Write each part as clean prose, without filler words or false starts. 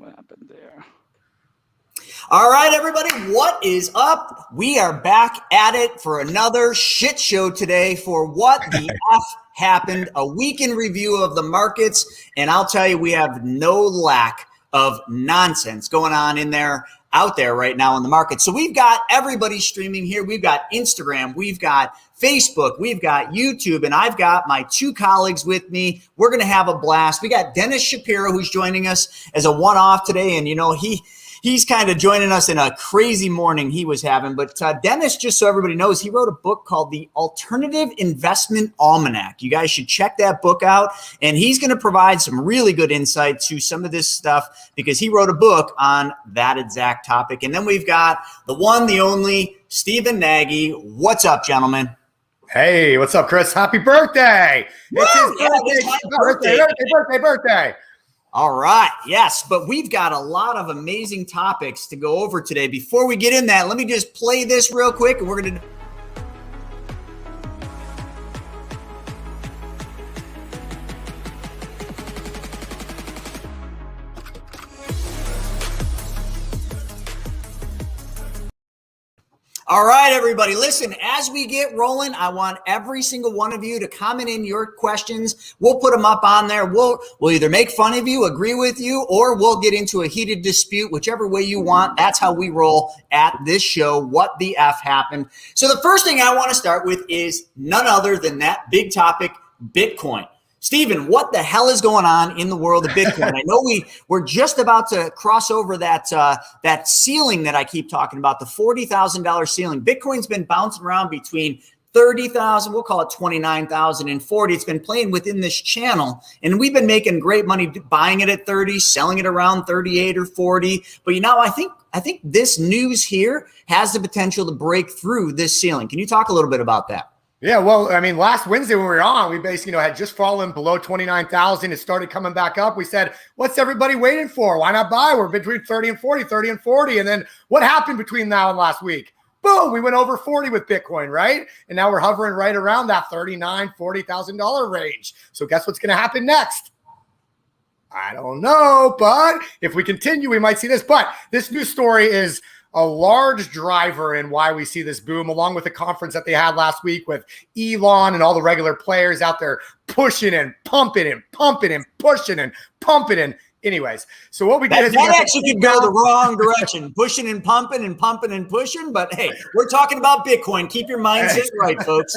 What happened there? All right, everybody, what is up? We are back at it for another shit show today for What the F Happened, a week in review of the markets. And I'll tell you, we have no lack of nonsense going on out there right now in the market. So we've got everybody streaming here. We've got Instagram, we've got Facebook, we've got YouTube, and I've got my two colleagues with me. We're going to have a blast. We got Dennis Shapiro, who's joining us as a one-off today. And, he's kind of joining us in a crazy morning he was having. But Dennis, just so everybody knows, he wrote a book called The Alternative Investment Almanac. You guys should check that book out. And he's going to provide some really good insight to some of this stuff because he wrote a book on that exact topic. And then we've got the one, the only, Stephen Nagy. What's up, gentlemen? Hey, what's up, Chris? Happy birthday. It's his birthday. All right. Yes, but we've got a lot of amazing topics to go over today. Before we get in that, let me just play this real quick and we're going to All right, everybody, listen, as we get rolling, I want every single one of you to comment in your questions. We'll put them up on there. We'll either make fun of you, agree with you, or we'll get into a heated dispute, whichever way you want. That's how we roll at this show, What the F Happened. So the first thing I want to start with is none other than that big topic, Bitcoin. Stephen, what the hell is going on in the world of Bitcoin? I know we're just about to cross over that ceiling that I keep talking about, the $40,000 ceiling. Bitcoin's been bouncing around between 30,000, we'll call it 29,000 and 40. It's been playing within this channel, and we've been making great money buying it at 30, selling it around 38 or 40. But I think this news here has the potential to break through this ceiling. Can you talk a little bit about that? Yeah, well, I mean, last Wednesday when we were on, we basically, had just fallen below 29,000. It started coming back up. We said, what's everybody waiting for? Why not buy? We're between 30 and 40. And then what happened between now and last week? Boom, we went over 40 with Bitcoin, right? And now we're hovering right around that $39,000, $40,000 range. So guess what's going to happen next? I don't know, but if we continue, we might see this. But this news story is a large driver in why we see this boom, along with the conference that they had last week with Elon and all the regular players out there pushing and pumping and pumping and pushing and pumping. And anyways, so what we did that actually could go the wrong direction, pushing and pumping and pumping and pushing. But hey, we're talking about Bitcoin. Keep your mindset right, folks.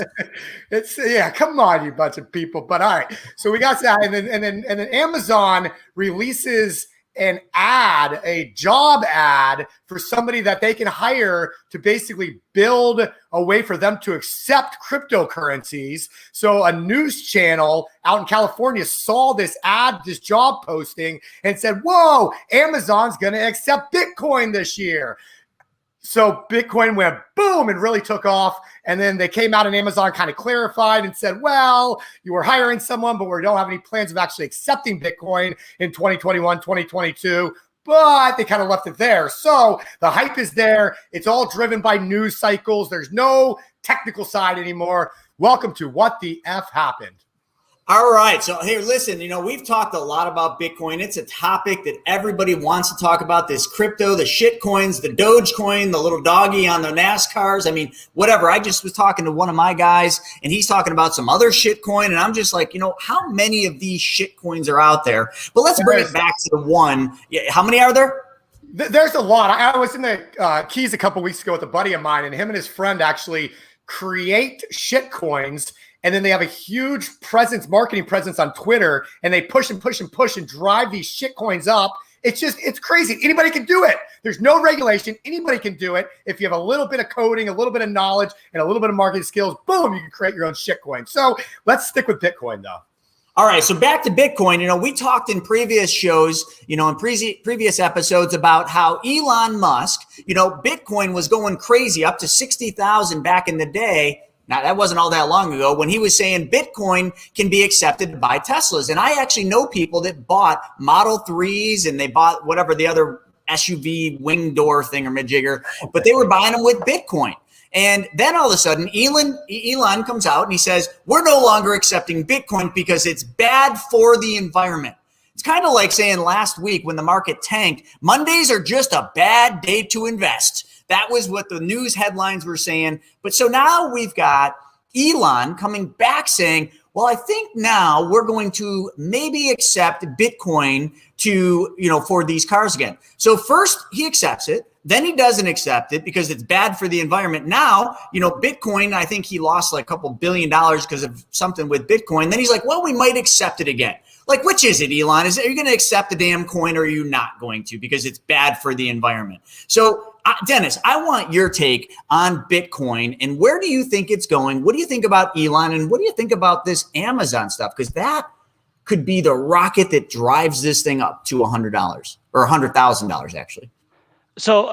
Come on, you bunch of people. But all right, so we got that, and then Amazon releases a job ad for somebody that they can hire to basically build a way for them to accept cryptocurrencies. So a news channel out in California saw this ad, this job posting, and said, whoa, Amazon's going to accept Bitcoin this year. So Bitcoin went boom and really took off. And then they came out and Amazon kind of clarified and said, well, you were hiring someone, but we don't have any plans of actually accepting Bitcoin in 2021, 2022. But they kind of left it there. So the hype is there. It's all driven by news cycles. There's no technical side anymore. Welcome to What the F Happened. All right. So here, listen, we've talked a lot about Bitcoin. It's a topic that everybody wants to talk about, this crypto, the shit coins, the Dogecoin, the little doggy on the NASCARs. I mean, whatever. I just was talking to one of my guys and he's talking about some other shit coin. And I'm just like, how many of these shit coins are out there? But let's bring it back to the one. Yeah, how many are there? There's a lot. I was in the Keys a couple weeks ago with a buddy of mine, and him and his friend actually create shit coins. And then they have a huge marketing presence on Twitter, and they push and push and push and drive these shit coins up. It's crazy. Anybody can do it. There's no regulation. Anybody can do it. If you have a little bit of coding, a little bit of knowledge, and a little bit of marketing skills, boom, you can create your own shit coin. So let's stick with Bitcoin though. All right, so back to Bitcoin. We talked in previous shows, in previous episodes about how Elon Musk, Bitcoin was going crazy up to 60,000 back in the day. Now, that wasn't all that long ago when he was saying Bitcoin can be accepted to buy Teslas. And I actually know people that bought Model 3s and they bought whatever the other SUV wing door thing or majigger, but they were buying them with Bitcoin. And then all of a sudden, Elon comes out and he says, we're no longer accepting Bitcoin because it's bad for the environment. It's kind of like saying last week when the market tanked, Mondays are just a bad day to invest. That was what the news headlines were saying. But so now we've got Elon coming back saying, well, I think now we're going to maybe accept Bitcoin to, for these cars again. So first he accepts it, then he doesn't accept it because it's bad for the environment. Now, Bitcoin, I think he lost like a couple $1 billion because of something with Bitcoin. Then he's like, well, we might accept it again. Like, which is it, Elon? Are you going to accept the damn coin or are you not going to because it's bad for the environment? So, Dennis, I want your take on Bitcoin and where do you think it's going? What do you think about Elon and what do you think about this Amazon stuff? Because that could be the rocket that drives this thing up to $100 or $100,000 actually. So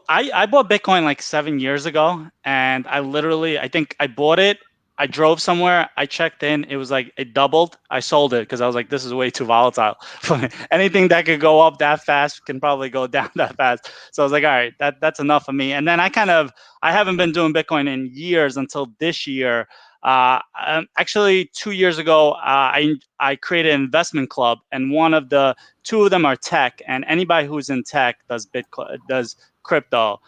I bought Bitcoin like 7 years ago, and I think I bought it. I drove somewhere. I checked in. It was like it doubled. I sold it because I was like, this is way too volatile. Anything that could go up that fast can probably go down that fast. So I was like, all right, that's enough of me. And then I haven't been doing Bitcoin in years until this year. Actually, 2 years ago, I created an investment club, and two of them are tech, and anybody who's in tech does Bitcoin, does crypto.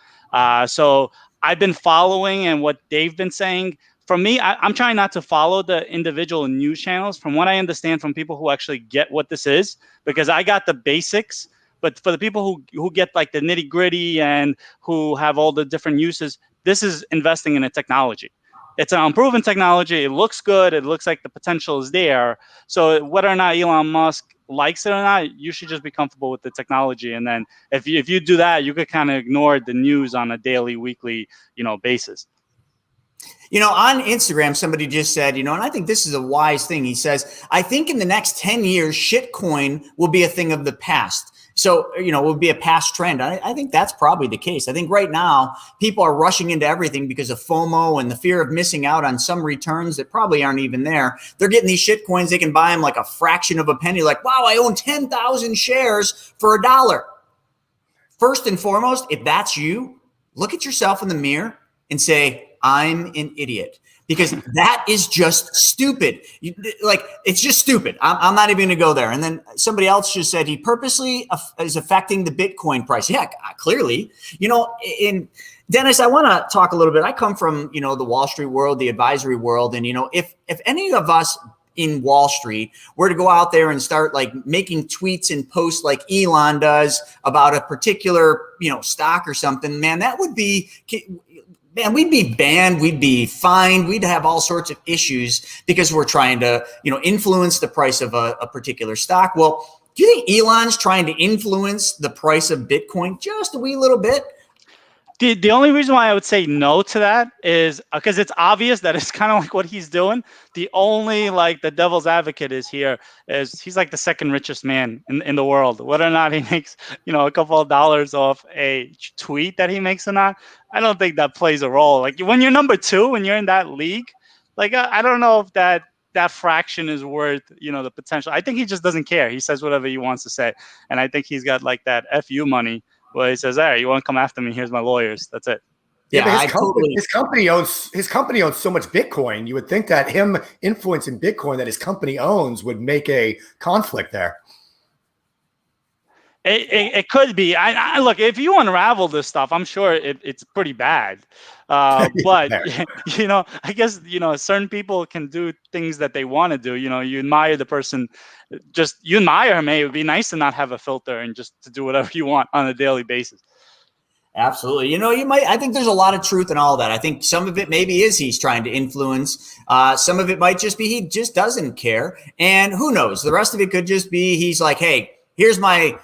So I've been following and what they've been saying. For me, I'm trying not to follow the individual news channels. From what I understand from people who actually get what this is, because I got the basics, but for the people who get like the nitty gritty and who have all the different uses, this is investing in a technology. It's an unproven technology. It looks good. It looks like the potential is there. So whether or not Elon Musk likes it or not, you should just be comfortable with the technology. And then if you do that, you could kind of ignore the news on a daily, weekly, basis. On Instagram, somebody just said, and I think this is a wise thing. He says, I think in the next 10 years, shitcoin will be a thing of the past. So, it will be a past trend. I think that's probably the case. I think right now people are rushing into everything because of FOMO and the fear of missing out on some returns that probably aren't even there. They're getting these shit coins. They can buy them like a fraction of a penny. Like, wow, I own 10,000 shares for $1. First and foremost, if that's you, look at yourself in the mirror and say, I'm an idiot. Because that is just stupid. It's just stupid. I'm not even going to go there. And then somebody else just said he purposely is affecting the Bitcoin price. Yeah, clearly. In Dennis, I want to talk a little bit. I come from, the Wall Street world, the advisory world. And, if any of us in Wall Street were to go out there and start like making tweets and posts like Elon does about a particular, stock or something, man, that would be... Man, we'd be banned, we'd be fined, we'd have all sorts of issues because we're trying to, influence the price of a particular stock. Well, do you think Elon's trying to influence the price of Bitcoin just a wee little bit? The only reason why I would say no to that is because it's obvious that it's kind of like what he's doing. The only the devil's advocate is he's like the second richest man in the world. Whether or not he makes, a couple of dollars off a tweet that he makes or not, I don't think that plays a role. Like when you're number two and you're in that league, I don't know if that fraction is worth, the potential. I think he just doesn't care. He says whatever he wants to say. And I think he's got like that FU money. Well, he says, "All right, you want to come after me? Here's my lawyers." That's it. Yeah, his company owns so much Bitcoin. You would think that him influencing Bitcoin that his company owns would make a conflict there. It could be. I look, if you unravel this stuff, I'm sure it's pretty bad. But I guess certain people can do things that they want to do. You admire the person, you admire him. Hey, it would be nice to not have a filter and just to do whatever you want on a daily basis. Absolutely. I think there's a lot of truth in all that. I think some of it maybe is he's trying to influence. Some of it might just be he just doesn't care. And who knows? The rest of it could just be he's like, hey, here's my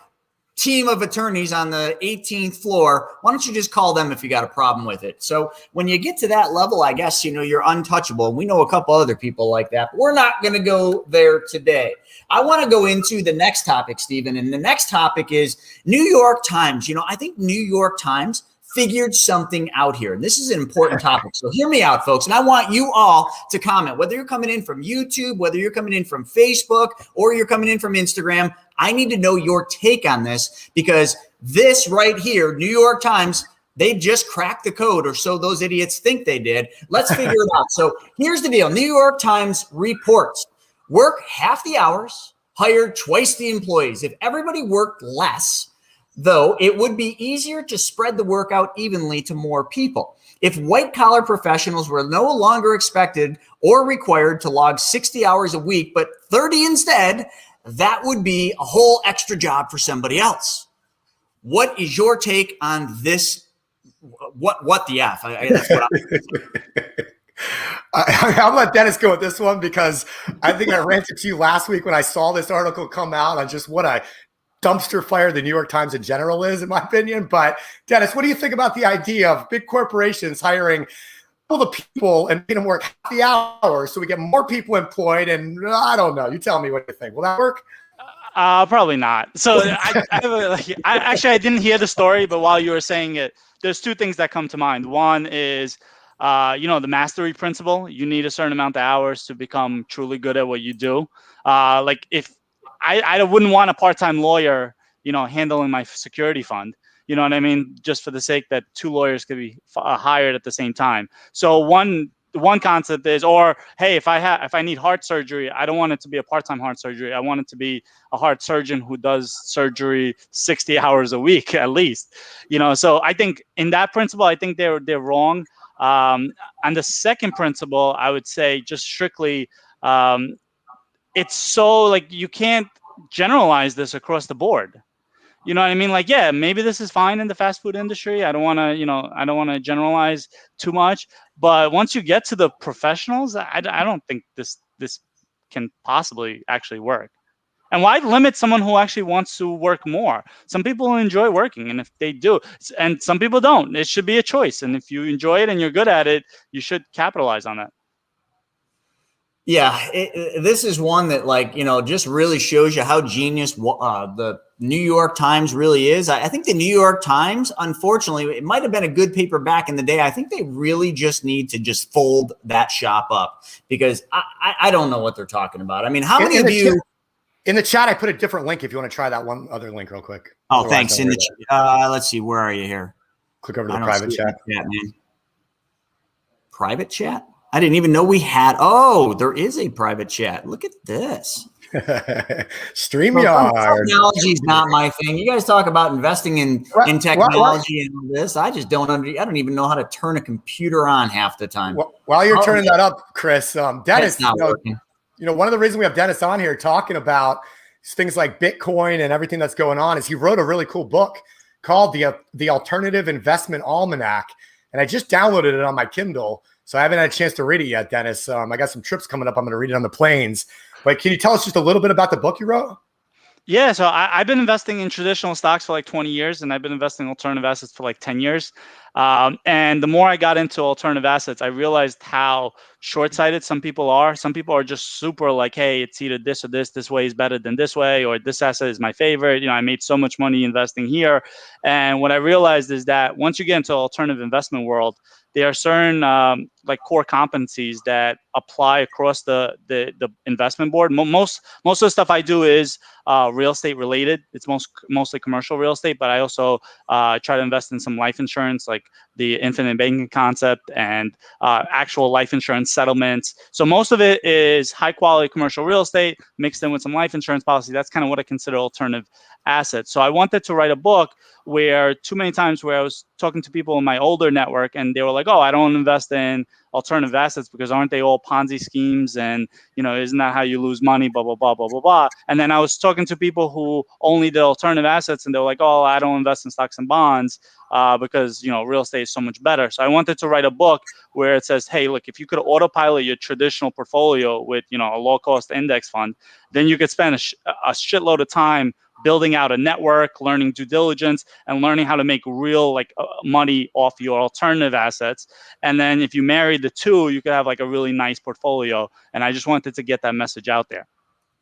team of attorneys on the 18th floor. Why don't you just call them if you got a problem with it? So when you get to that level, I guess, you're untouchable. We know a couple other people like that, but we're not going to go there today. I want to go into the next topic, Stephen. And the next topic is New York Times. I think New York Times figured something out here. And this is an important topic. So hear me out, folks. And I want you all to comment, whether you're coming in from YouTube, whether you're coming in from Facebook, or you're coming in from Instagram. I need to know your take on this because this right here, New York Times, they just cracked the code, or so those idiots think they did. Let's figure it out. So here's the deal. New York Times reports work half the hours, hire twice the employees. If everybody worked less, though, it would be easier to spread the work out evenly to more people. If white-collar professionals were no longer expected or required to log 60 hours a week, but 30 instead, that would be a whole extra job for somebody else. What is your take on this? What the F? That's what I'll let Dennis go with this one because I think I ranted to you last week when I saw this article come out on just what a dumpster fire the New York Times in general is, in my opinion. But Dennis, what do you think about the idea of big corporations hiring all the people and making them work half the hour so we get more people employed? And I don't know. You tell me what you think. Will that work? Probably not. So I didn't hear the story, but while you were saying it, there's two things that come to mind. One is, the mastery principle. You need a certain amount of hours to become truly good at what you do. Like if I wouldn't want a part-time lawyer, handling my security fund. You know what I mean? Just for the sake that two lawyers could be hired at the same time. So one concept is, or hey, if I need heart surgery, I don't want it to be a part-time heart surgery. I want it to be a heart surgeon who does surgery 60 hours a week at least. So I think in that principle, I think they're wrong. On the second principle, I would say just strictly, it's so like you can't generalize this across the board. You know what I mean? Like, yeah, maybe this is fine in the fast food industry. I don't want to generalize too much. But once you get to the professionals, I don't think this can possibly actually work. And why limit someone who actually wants to work more? Some people enjoy working, and if they do, and some people don't, it should be a choice. And if you enjoy it and you're good at it, you should capitalize on that. Yeah, this is one that just really shows you how genius the New York Times really is. I think the New York Times, unfortunately, it might have been a good paper back in the day. I think they really just need to just fold that shop up because I don't know what they're talking about. I mean, how many of you in the chat? I put a different link if you want to try that one other link real quick. Oh, otherwise, thanks. Let's see, where are you here? Click over to the private chat. Man. Private chat? I didn't even know we had. Oh, there is a private chat. Look at this. StreamYard. Technology is not my thing. You guys talk about investing in technology and all this. I just don't I don't even know how to turn a computer on half the time. While you're turning that up, Chris, Dennis, not working. One of the reasons we have Dennis on here talking about things like Bitcoin and everything that's going on is he wrote a really cool book called the Alternative Investment Almanac, and I just downloaded it on my Kindle. So I haven't had a chance to read it yet, Dennis. I got some trips coming up. I'm going to read it on the planes. But can you tell us just a little bit about the book you wrote? Yeah, so I've been investing in traditional stocks for like 20 years, and I've been investing in alternative assets for like 10 years. And the more I got into alternative assets, I realized how short-sighted some people are. Some people are just super like, hey, it's either this or this. This way is better than this way, or this asset is my favorite. I made so much money investing here. And what I realized is that once you get into the alternative investment world, there are certain like core competencies that apply across the investment board. Most of the stuff I do is real estate related. It's mostly commercial real estate, but I also try to invest in some life insurance, like the infinite banking concept and actual life insurance settlements. So most of it is high quality commercial real estate mixed in with some life insurance policy. That's kind of what I consider alternative assets. So I wanted to write a book where too many times where I was talking to people in my older network and they were like, oh, I don't invest in alternative assets because aren't they all Ponzi schemes? And, isn't that how you lose money? Blah, blah, blah, blah, blah, blah. And then I was talking to people who only did alternative assets and they were like, oh, I don't invest in stocks and bonds because, real estate is so much better. So I wanted to write a book where it says, hey, look, if you could autopilot your traditional portfolio with, a low cost index fund, then you could spend a shitload of time building out a network, learning due diligence, and learning how to make real money off your alternative assets. And then if you marry the two, you could have like a really nice portfolio. And I just wanted to get that message out there.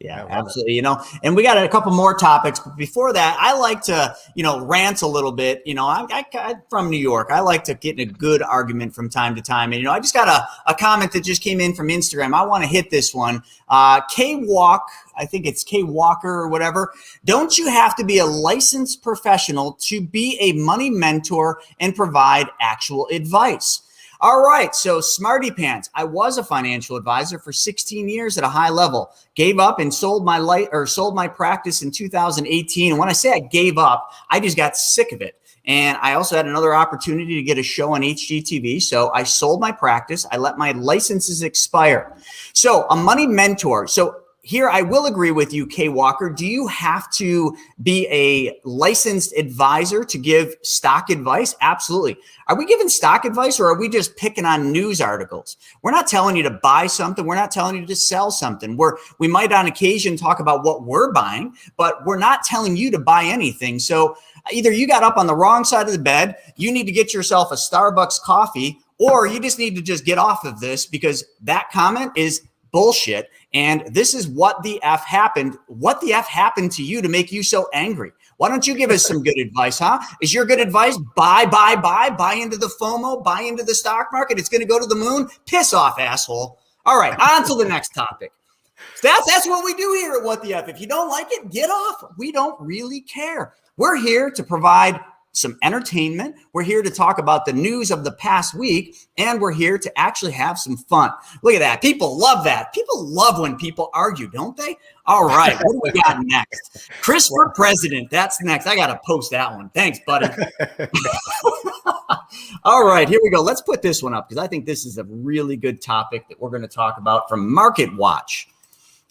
Yeah, absolutely. And we got a couple more topics, but before that, I like to, rant a little bit. I'm from New York. I like to get in a good argument from time to time. And, I just got a comment that just came in from Instagram. I want to hit this one. K-Walk, I think it's K-Walker or whatever. Don't you have to be a licensed professional to be a money mentor and provide actual advice? All right, so Smarty Pants. I was a financial advisor for 16 years at a high level. Gave up and sold my practice in 2018. And when I say I gave up, I just got sick of it. And I also had another opportunity to get a show on HGTV. So I sold my practice. I let my licenses expire. So a money mentor. So here, I will agree with you, Kay Walker. Do you have to be a licensed advisor to give stock advice? Absolutely. Are we giving stock advice, or are we just picking on news articles? We're not telling you to buy something. We're not telling you to sell something. We might on occasion talk about what we're buying, but we're not telling you to buy anything. So either you got up on the wrong side of the bed, you need to get yourself a Starbucks coffee, or you just need to just get off of this, because that comment is bullshit. And this is what the F happened. What the F happened to you to make you so angry? Why don't you give us some good advice, huh? Is your good advice buy into the FOMO, buy into the stock market? It's going to go to the moon. Piss off, asshole. All right, on to the next topic. That's what we do here at What the F. If you don't like it, get off. We don't really care. We're here to provide some entertainment. We're here to talk about the news of the past week, and we're here to actually have some fun. Look at that. People love that. People love when people argue, don't they? All right. What do we got next? Chris for president. That's next. I got to post that one. Thanks, buddy. All right, here we go. Let's put this one up, because I think this is a really good topic that we're going to talk about from Market Watch.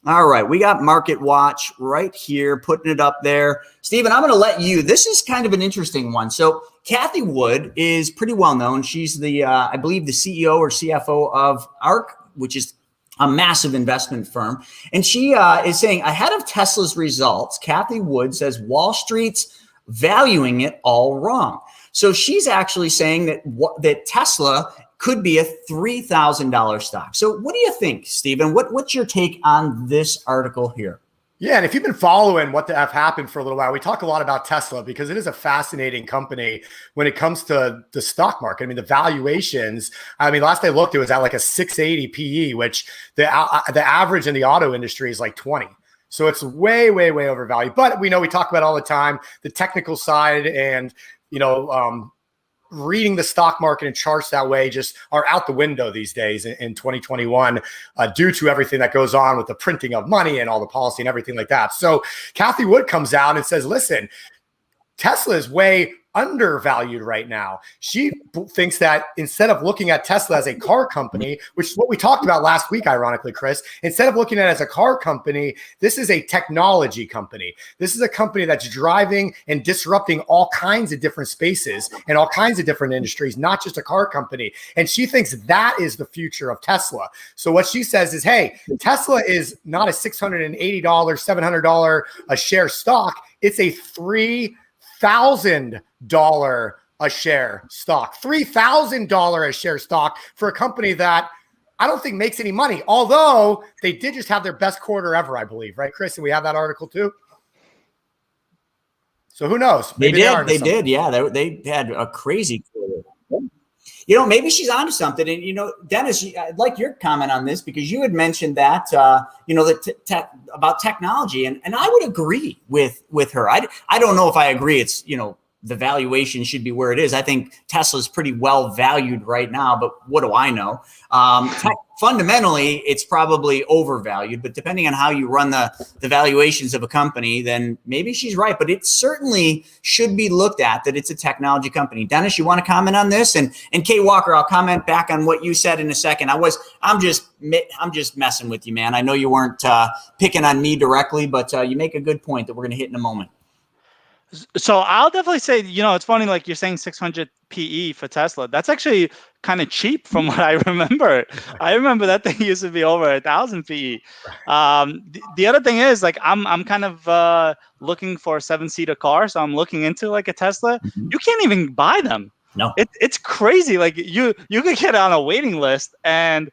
All right, we got Market Watch right here, putting it up there. Stephen, I'm going to let you. This is kind of an interesting one. So Kathy Wood is pretty well known. She's the, I believe, the CEO or CFO of ARK, which is a massive investment firm. And she is saying, ahead of Tesla's results, Kathy Wood says Wall Street's valuing it all wrong. So she's actually saying that Tesla could be a $3,000 stock. So what do you think, Stephen? What's your take on this article here? Yeah, and if you've been following What the F happened for a little while, we talk a lot about Tesla because it is a fascinating company when it comes to the stock market. I mean, the valuations, last I looked, it was at like a 680 PE, which the average in the auto industry is like 20. So it's way, way, way overvalued. But we know we talk about all the time, the technical side and, reading the stock market and charts that way just are out the window these days in 2021 due to everything that goes on with the printing of money and all the policy and everything like that. So Kathy Wood comes out and says, listen, Tesla is way undervalued right now. She thinks that instead of looking at Tesla as a car company, which is what we talked about last week, ironically, Chris, instead of looking at it as a car company, this is a technology company. This is a company that's driving and disrupting all kinds of different spaces and all kinds of different industries, not just a car company. And she thinks that is the future of Tesla. So what she says is, hey, Tesla is not a $680, $700 a share stock. It's a $3,000 a share stock, $3,000 a share stock for a company that I don't think makes any money. Although they did just have their best quarter ever, I believe, right, Chris? And we have that article too. So who knows? Maybe they did. Yeah, they had a crazy quarter. Maybe she's onto something. And, Dennis, I'd like your comment on this, because you had mentioned that, about technology. And I would agree with her. I don't know if I agree. It's, the valuation should be where it is. I think Tesla's pretty well valued right now, but what do I know? Fundamentally, it's probably overvalued, but depending on how you run the valuations of a company, then maybe she's right. But it certainly should be looked at that it's a technology company. Dennis, you want to comment on this? And Kay Walker, I'll comment back on what you said in a second. I'm just messing with you, man. I know you weren't picking on me directly, but you make a good point that we're going to hit in a moment. So I'll definitely say, it's funny, like you're saying 600 PE for Tesla. That's actually kind of cheap from what I remember. I remember that thing used to be over 1,000 PE. The other thing is, like, I'm kind of looking for a 7-seater car. So I'm looking into like a Tesla. You can't even buy them. No, it's crazy. Like you could get on a waiting list and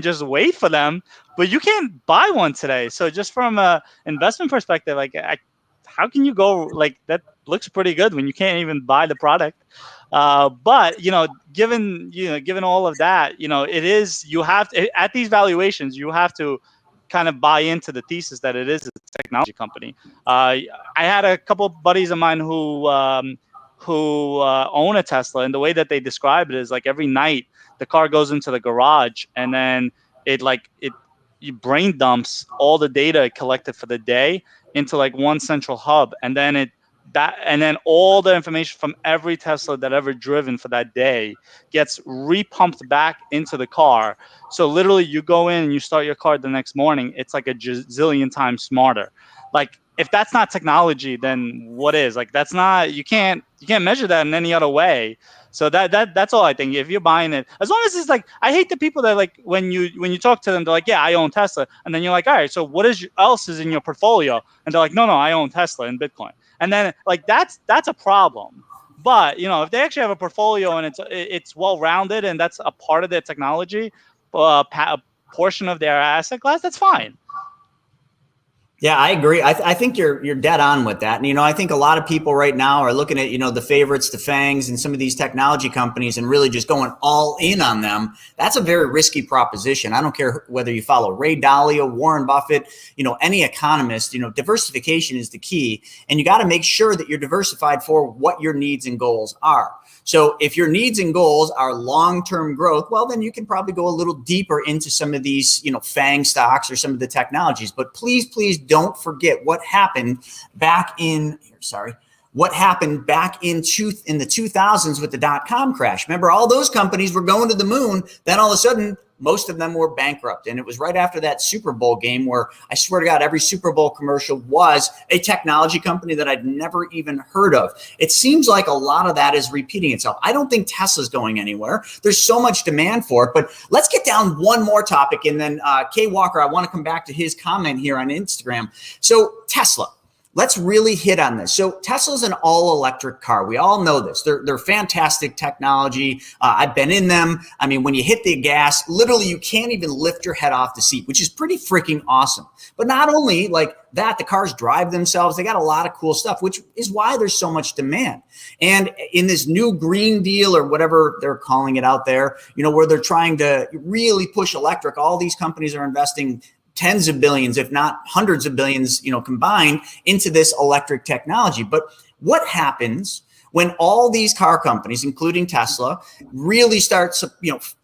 just wait for them, but you can't buy one today. So just from a investment perspective, like how can you go like that? Looks pretty good when you can't even buy the product. But given all of that, it is, you have to, at these valuations, you have to kind of buy into the thesis that it is a technology company. I had a couple of buddies of mine who who own a Tesla, and the way that they describe it is like every night the car goes into the garage, and then it you brain dumps all the data it collected for the day into like one central hub, and then all the information from every Tesla that ever driven for that day gets repumped back into the car. So literally, you go in and you start your car the next morning, it's like a zillion times smarter. Like, if that's not technology, then what is? Like, that's not, you can't measure that in any other way. So that's all I think. If you're buying it, as long as it's like, I hate the people that like when you talk to them, they're like, yeah, I own Tesla, and then you're like, all right, so what else is in your portfolio? And they're like, no, I own Tesla and Bitcoin. And then like that's a problem. But if they actually have a portfolio and it's well rounded and that's a part of their technology, a portion of their asset class, that's fine. Yeah, I agree. I think you're dead on with that. And, I think a lot of people right now are looking at, the favorites, the FANGs, and some of these technology companies and really just going all in on them. That's a very risky proposition. I don't care whether you follow Ray Dalio, Warren Buffett, any economist, diversification is the key. And you got to make sure that you're diversified for what your needs and goals are. So if your needs and goals are long-term growth, well, then you can probably go a little deeper into some of these, FANG stocks or some of the technologies. But please don't forget what happened back in the 2000s with the dot-com crash. Remember, all those companies were going to the moon. Then all of a sudden, most of them were bankrupt. And it was right after that Super Bowl game where I swear to God, every Super Bowl commercial was a technology company that I'd never even heard of. It seems like a lot of that is repeating itself. I don't think Tesla's going anywhere. There's so much demand for it. But let's get down one more topic. And then Kay Walker, I want to come back to his comment here on Instagram. So Tesla. Let's really hit on this. So Tesla's an all-electric car. We all know this. They're fantastic technology. I've been in them. I mean, when you hit the gas, literally you can't even lift your head off the seat, which is pretty freaking awesome. But not only like that, the cars drive themselves. They got a lot of cool stuff, which is why there's so much demand. And in this new Green Deal or whatever they're calling it out there, where they're trying to really push electric, all these companies are investing tens of billions, if not hundreds of billions, combined into this electric technology. But what happens when all these car companies, including Tesla, really start,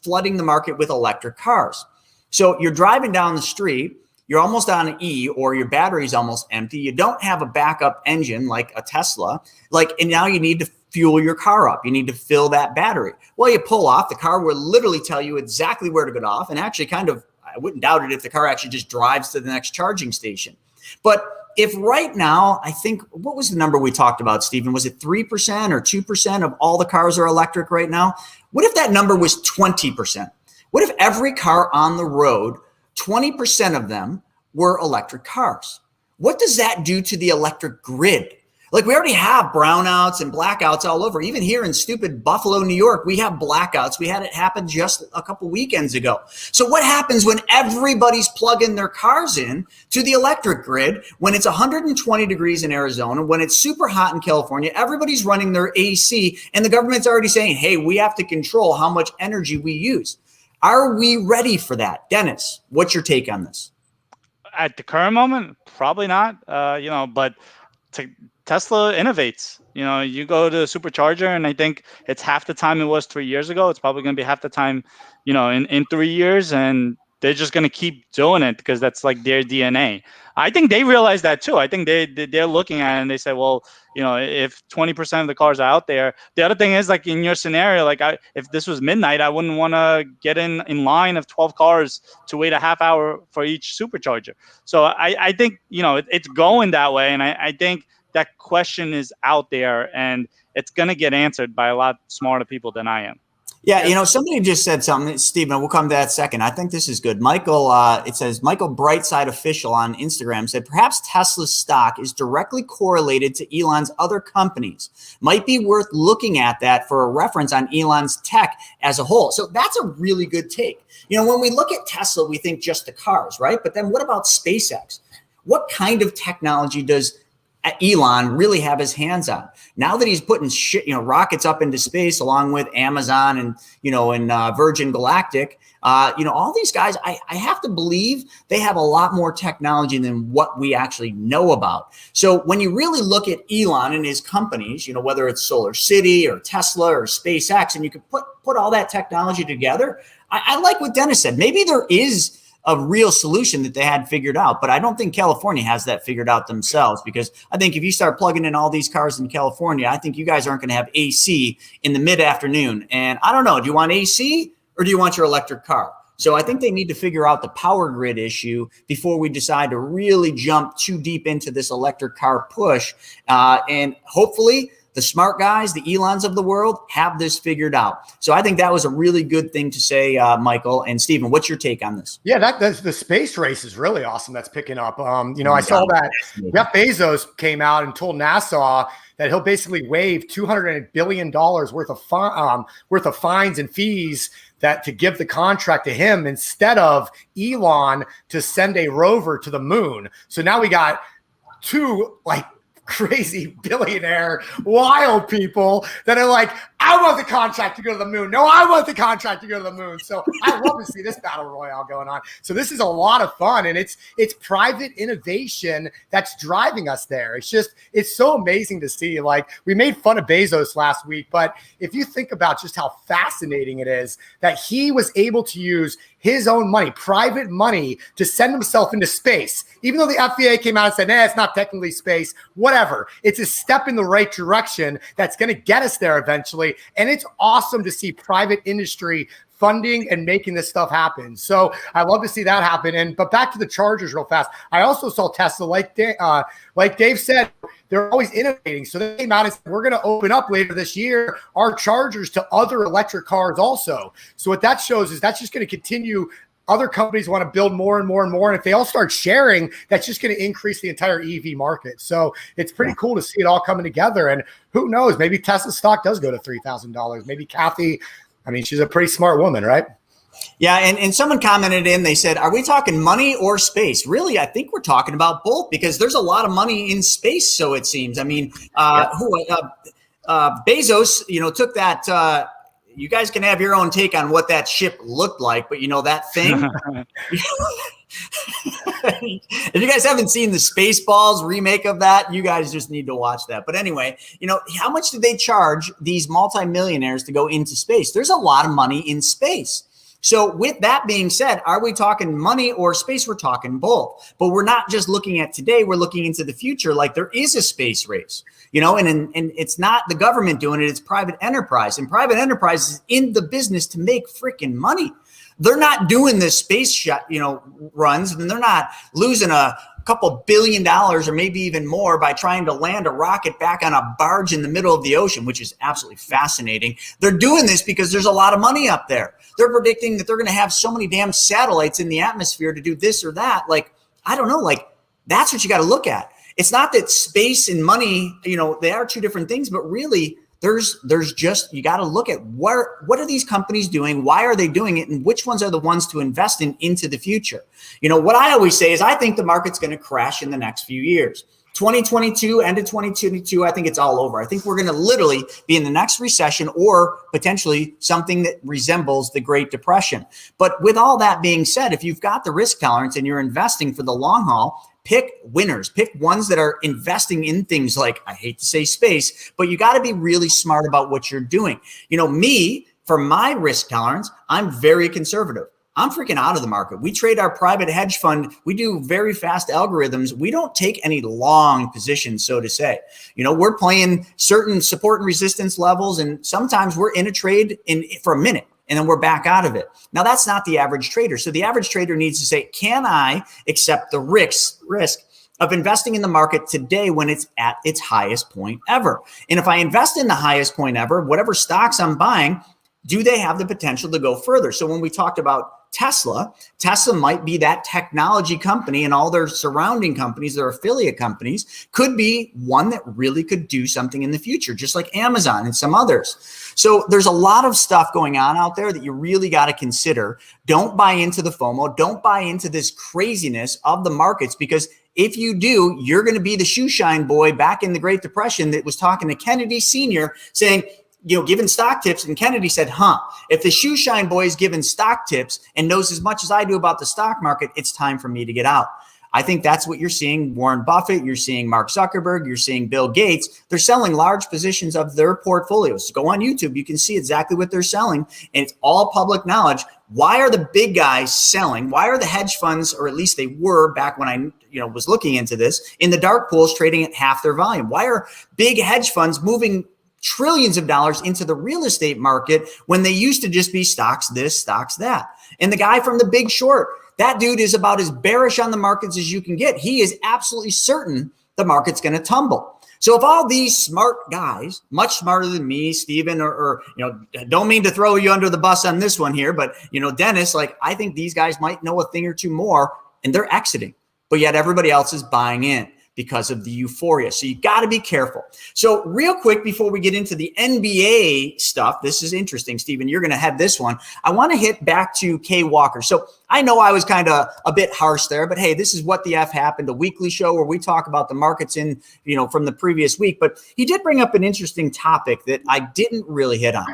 flooding the market with electric cars? So you're driving down the street, you're almost on an E, or your battery's almost empty. You don't have a backup engine like a Tesla, and now you need to fuel your car up. You need to fill that battery. Well, you pull off, the car will literally tell you exactly where to get off, and actually I wouldn't doubt it if the car actually just drives to the next charging station. But if right now, I think, what was the number we talked about, Stephen? Was it 3% or 2% of all the cars are electric right now? What if that number was 20%? What if every car on the road, 20% of them were electric cars? What does that do to the electric grid? Like, we already have brownouts and blackouts all over. Even here in stupid Buffalo, New York, we have blackouts. We had it happen just a couple weekends ago. So what happens when everybody's plugging their cars in to the electric grid, when it's 120 degrees in Arizona, when it's super hot in California, everybody's running their AC, and the government's already saying, hey, we have to control how much energy we use. Are we ready for that? Dennis, what's your take on this? At the current moment, probably not, but Tesla innovates. You go to a supercharger, and I think it's half the time it was 3 years ago. It's probably going to be half the time, in 3 years, and they're just going to keep doing it because that's like their DNA. I think they realize that too. I think they're looking at it and they say, well, if 20% of the cars are out there. The other thing is, like, in your scenario, like, if this was midnight, I wouldn't want to get in line of 12 cars to wait a half hour for each supercharger. So I think, it's going that way. And I think that question is out there, and it's going to get answered by a lot smarter people than I am. Yeah, somebody just said something, Stephen, we'll come to that second. I think this is good. Michael, it says, Michael Brightside Official on Instagram said, perhaps Tesla's stock is directly correlated to Elon's other companies. Might be worth looking at that for a reference on Elon's tech as a whole. So that's a really good take. When we look at Tesla, we think just the cars, right? But then what about SpaceX? What kind of technology does Elon really have his hands on. Now that he's putting shit, rockets up into space along with Amazon and, and Virgin Galactic, all these guys, I have to believe they have a lot more technology than what we actually know about. So when you really look at Elon and his companies, whether it's Solar City or Tesla or SpaceX, and you can put all that technology together, I like what Dennis said. Maybe there is a real solution that they had figured out, but I don't think California has that figured out themselves, because I think if you start plugging in all these cars in California, I think you guys aren't going to have AC in the mid-afternoon. And I don't know, do you want AC or do you want your electric car? So I think they need to figure out the power grid issue before we decide to really jump too deep into this electric car push. And hopefully the smart guys, the Elons of the world, have this figured out. So I think that was a really good thing to say, Michael. And Stephen, what's your take on this? Yeah, that's the space race is really awesome. That's picking up. I saw that Jeff Bezos came out and told NASA that he'll basically waive $200 billion worth of fines and fees to give the contract to him instead of Elon to send a rover to the moon. So now we got two crazy billionaire wild people that are like, I want the contract to go to the moon. No, I want the contract to go to the moon. So I love to see this battle royale going on. So this is a lot of fun, and it's private innovation that's driving us there. It's so amazing to see. We made fun of Bezos last week, but if you think about just how fascinating it is that he was able to use his own money, private money, to send himself into space, even though the FAA came out and said, it's not technically space, whatever. It's a step in the right direction that's going to get us there eventually. And it's awesome to see private industry funding and making this stuff happen. So I love to see that happen. But back to the Chargers real fast. I also saw Tesla, like Dave said, they're always innovating. So they came out and said, we're going to open up later this year our Chargers to other electric cars also. So what that shows is that's just going to continue. Other companies want to build more and more and more. And if they all start sharing, that's just going to increase the entire EV market. So it's pretty cool to see it all coming together. And who knows, maybe Tesla stock does go to $3,000. Maybe Kathy, she's a pretty smart woman, right? Yeah, and someone commented they said, are we talking money or space? Really, I think we're talking about both, because there's a lot of money in space, so it seems. Bezos, took that you guys can have your own take on what that ship looked like, but that thing, if you guys haven't seen the Spaceballs remake of that, you guys just need to watch that. But anyway, how much did they charge these multimillionaires to go into space? There's a lot of money in space. So with that being said, are we talking money or space? We're talking both. But we're not just looking at today. We're looking into the future. There is a space race, and it's not the government doing it. It's private enterprise. And private enterprise is in the business to make freaking money. They're not doing this space runs, and they're not losing a couple $1 billion or maybe even more by trying to land a rocket back on a barge in the middle of the ocean, which is absolutely fascinating. They're doing this because there's a lot of money up there. They're predicting that they're going to have so many damn satellites in the atmosphere to do this or that. I don't know, that's what you got to look at. It's not that space and money, they are two different things, but really there's just, you got to look at what are these companies doing? Why are they doing it? And which ones are the ones to invest in into the future? What I always say is I think the market's going to crash in the next few years. 2022, end of 2022, I think it's all over. I think we're going to literally be in the next recession or potentially something that resembles the Great Depression. But with all that being said, if you've got the risk tolerance and you're investing for the long haul, pick winners, pick ones that are investing in things like, I hate to say space, but you got to be really smart about what you're doing. Me, for my risk tolerance, I'm very conservative. I'm freaking out of the market. We trade our private hedge fund. We do very fast algorithms. We don't take any long positions, so to say. We're playing certain support and resistance levels, and sometimes we're in a trade for a minute, and then we're back out of it. Now, that's not the average trader. So the average trader needs to say, can I accept the risk of investing in the market today when it's at its highest point ever? And if I invest in the highest point ever, whatever stocks I'm buying, do they have the potential to go further? So when we talked about Tesla might be that technology company, and all their surrounding companies, their affiliate companies, could be one that really could do something in the future, just like Amazon and some others. So there's a lot of stuff going on out there that you really got to consider. Don't buy into the FOMO. Don't buy into this craziness of the markets, because If you do, you're going to be the shoe shine boy back in the Great Depression that was talking to Kennedy Sr. saying, giving stock tips. And Kennedy said, if the shoe shine boy is giving stock tips and knows as much as I do about the stock market, it's time for me to get out. I think that's what you're seeing. Warren Buffett, you're seeing Mark Zuckerberg, you're seeing Bill Gates. They're selling large positions of their portfolios. Go on YouTube. You can see exactly what they're selling. And it's all public knowledge. Why are the big guys selling? Why are the hedge funds, or at least they were back when I was looking into this, in the dark pools trading at half their volume? Why are big hedge funds moving trillions of dollars into the real estate market when they used to just be stocks this, stocks that? And the guy from The Big Short, that dude is about as bearish on the markets as you can get. He is absolutely certain the market's going to tumble. So if all these smart guys, much smarter than me, Steven, or don't mean to throw you under the bus on this one here, but Dennis, I think these guys might know a thing or two more, and they're exiting, but yet everybody else is buying in because of the euphoria. So you got to be careful. So real quick, before we get into the NBA stuff, this is interesting, Steven, you're going to have this one. I want to hit back to Kay Walker. So I know I was kind of a bit harsh there, but hey, this is What the F Happened, a weekly show where we talk about the markets from the previous week. But he did bring up an interesting topic that I didn't really hit on.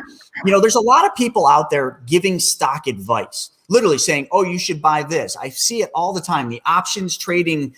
There's a lot of people out there giving stock advice, literally saying, oh, you should buy this. I see it all the time, the options trading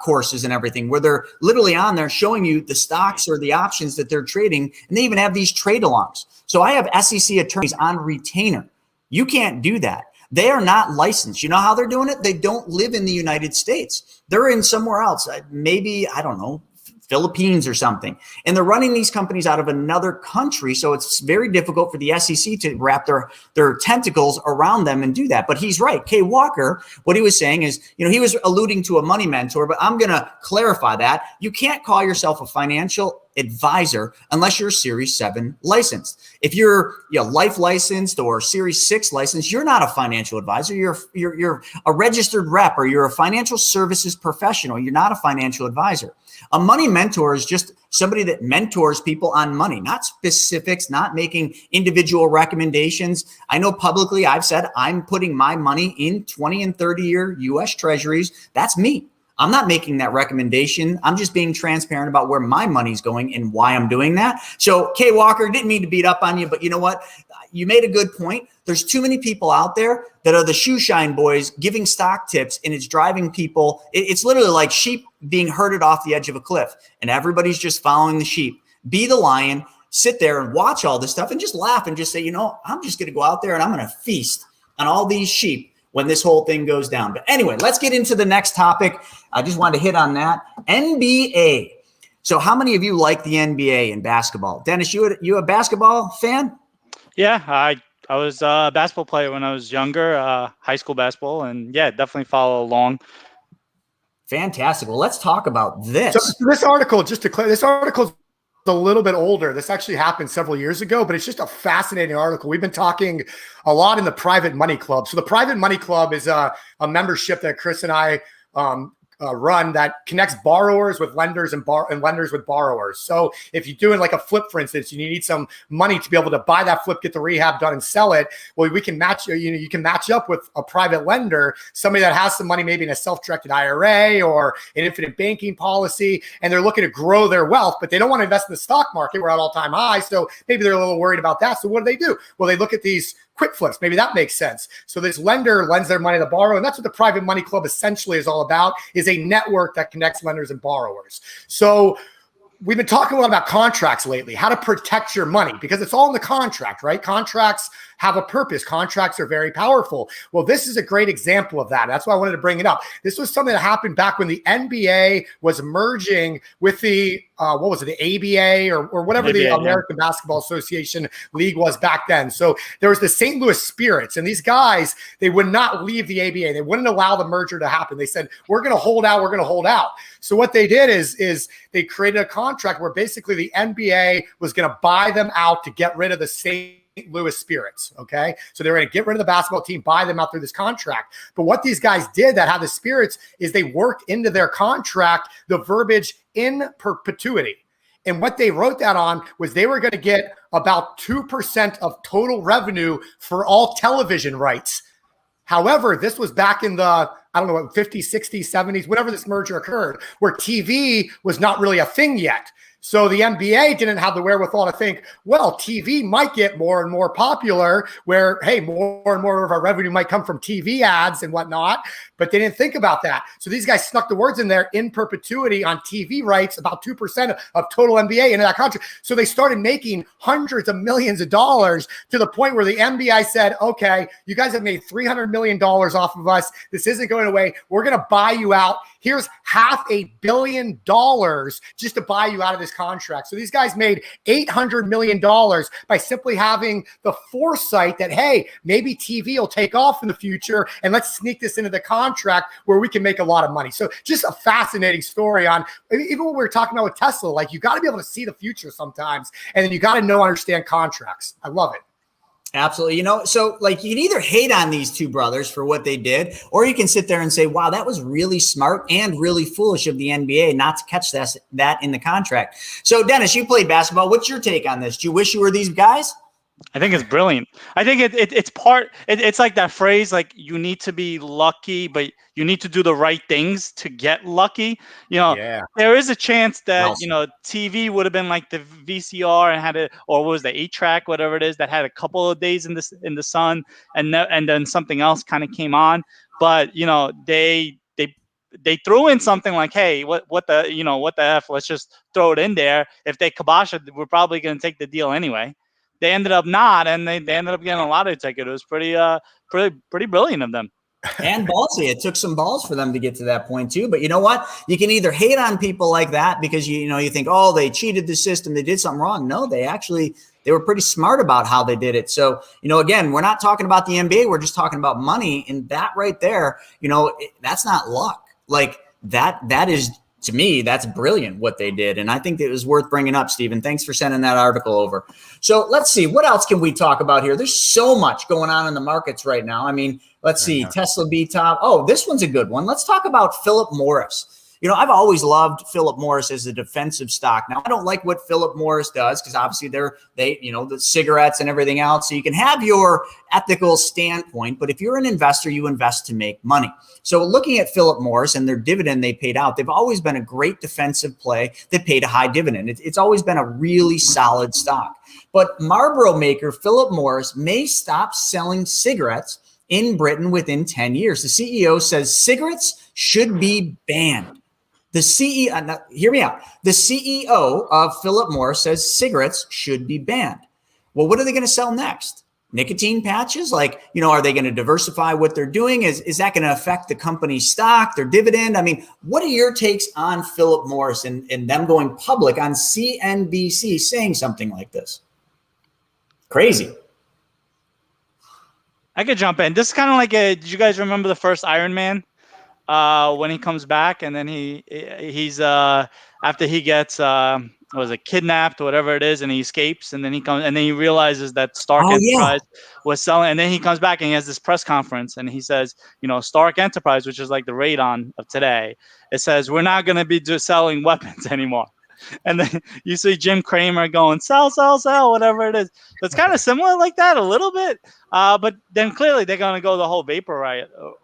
courses and everything, where they're literally on there showing you the stocks or the options that they're trading. And they even have these trade alongs. So I have SEC attorneys on retainer. You can't do that. They are not licensed. You know how they're doing it? They don't live in the United States. They're in somewhere else, maybe, I don't know, Philippines or something. And they're running these companies out of another country. So it's very difficult for the SEC to wrap their tentacles around them and do that. But he's right. Kay Walker, what he was saying is, he was alluding to a money mentor, but I'm going to clarify that. You can't call yourself a financial advisor unless you're Series 7 licensed. If you're life licensed or Series 6 licensed, you're not a financial advisor. You're a registered rep, or you're a financial services professional. You're not a financial advisor. A money mentor is just somebody that mentors people on money, not specifics, not making individual recommendations. I know publicly I've said I'm putting my money in 20 and 30-year U.S. Treasuries. That's me. I'm not making that recommendation. I'm just being transparent about where my money's going and why I'm doing that. So, Kay Walker, didn't mean to beat up on you, but you know what? You made a good point. There's too many people out there that are the shoe shine boys giving stock tips, and it's driving people. It's literally like sheep being herded off the edge of a cliff, and everybody's just following the sheep. Be the lion, sit there and watch all this stuff and just laugh and just say, I'm just going to go out there and I'm going to feast on all these sheep when this whole thing goes down. But anyway, let's get into the next topic. I just wanted to hit on that. NBA. So how many of you like the NBA in basketball? Dennis, you a basketball fan? Yeah, I was a basketball player when I was younger, high school basketball, and yeah, definitely follow along. Fantastic. Well, let's talk about this. So this article, just to clear, this article a little bit older. This actually happened several years ago, but it's just a fascinating article. We've been talking a lot in the Private Money Club. So the Private Money Club is a membership that Chris and I run that connects borrowers with lenders and lenders with borrowers. So if you're doing like a flip, for instance, you need some money to be able to buy that flip, get the rehab done and sell it. Well, we can match, you can match up with a private lender, somebody that has some money, maybe in a self-directed IRA or an infinite banking policy, and they're looking to grow their wealth, but they don't want to invest in the stock market. We're at all-time highs. So maybe they're a little worried about that. So what do? Well, they look at these quick flips. Maybe that makes sense. So this lender lends their money to the borrower, and that's what the Private Money Club essentially is all about, is a network that connects lenders and borrowers. So we've been talking a lot about contracts lately, how to protect your money, because it's all in the contract, right? Contracts have a purpose. Contracts are very powerful. Well, this is a great example of that. That's why I wanted to bring it up. This was something that happened back when the NBA was merging with the, what was it, the ABA or whatever the American Basketball Association league was back then. So there was the St. Louis Spirits, and these guys, they would not leave the ABA. They wouldn't allow the merger to happen. They said, we're going to hold out. We're going to hold out. So what they did is they created a contract where basically the NBA was going to buy them out to get rid of the St. Louis Spirits. Okay. So they were going to get rid of the basketball team, buy them out through this contract. But what these guys did that had the Spirits is they worked into their contract the verbiage in perpetuity. And what they wrote that on was they were going to get about 2% of total revenue for all television rights. However, this was back in the I don't know what, 50s, 60s, 70s, whenever this merger occurred, where TV was not really a thing yet. So the NBA didn't have the wherewithal to think, well, TV might get more and more popular where, hey, more and more of our revenue might come from TV ads and whatnot. But they didn't think about that. So these guys snuck the words in there, in perpetuity on TV rights, about 2% of total NBA into that contract. So they started making hundreds of millions of dollars to the point where the NBA said, okay, you guys have made $300 million off of us. This isn't going away. We're going to buy you out. Here's $500 million just to buy you out of this contract. So these guys made $800 million by simply having the foresight that, hey, maybe TV will take off in the future, and let's sneak this into the contract where we can make a lot of money. So just a fascinating story on, even what we were talking about with Tesla, like you got to be able to see the future sometimes, and then you got to understand contracts. I love it. Absolutely. You know, so like you can either hate on these two brothers for what they did, or you can sit there and say, wow, that was really smart and really foolish of the NBA not to catch that in the contract. So Dennis, you played basketball. What's your take on this? Do you wish you were these guys? I think it's brilliant. I think it's like that phrase, like you need to be lucky, but you need to do the right things to get lucky. You know, there is a chance that, you know, TV would have been like the VCR and had it, or what was the 8-track, whatever it is, that had a couple of days in the sun, and then something else kind of came on. But, you know, they threw in something like, hey, what the F, let's just throw it in there. If they kibosh it, we're probably going to take the deal anyway. They ended up not, and they ended up getting a lot of ticket. It was pretty brilliant of them. And ballsy. It took some balls for them to get to that point too. But you know what? You can either hate on people like that because you think, oh, they cheated the system, they did something wrong. No, they were pretty smart about how they did it. So, you know, again, we're not talking about the NBA, we're just talking about money. And that right there, you know, that's not luck. Like that is, to me, that's brilliant what they did. And I think it was worth bringing up, Stephen. Thanks for sending that article over. So let's see, what else can we talk about here? There's so much going on in the markets right now. I mean, let's see, Tesla B top. Oh, this one's a good one. Let's talk about Philip Morris. You know, I've always loved Philip Morris as a defensive stock. Now, I don't like what Philip Morris does because obviously the cigarettes and everything else. So you can have your ethical standpoint, but if you're an investor, you invest to make money. So looking at Philip Morris and their dividend they paid out, they've always been a great defensive play that paid a high dividend. It's always been a really solid stock. But Marlboro maker Philip Morris may stop selling cigarettes in Britain within 10 years. The CEO says cigarettes should be banned. The CEO, hear me out. The CEO of Philip Morris says cigarettes should be banned. Well, what are they going to sell next? Nicotine patches? Like, you know, are they going to diversify what they're doing? Is that going to affect the company's stock, their dividend? I mean, what are your takes on Philip Morris and them going public on CNBC saying something like this? Crazy. I could jump in. This is kind of like did you guys remember the first Iron Man? When he comes back, and then he's after he gets kidnapped or whatever it is, and he escapes, and then he comes, and then he realizes that Stark Enterprise was selling, and then he comes back and he has this press conference, and he says, you know, Stark Enterprise, which is like the radon of today, it says we're not going to be just selling weapons anymore. And then you see Jim Cramer going, sell, whatever it is. So it's kind of similar like that a little bit. But then clearly they're going to go the whole vapor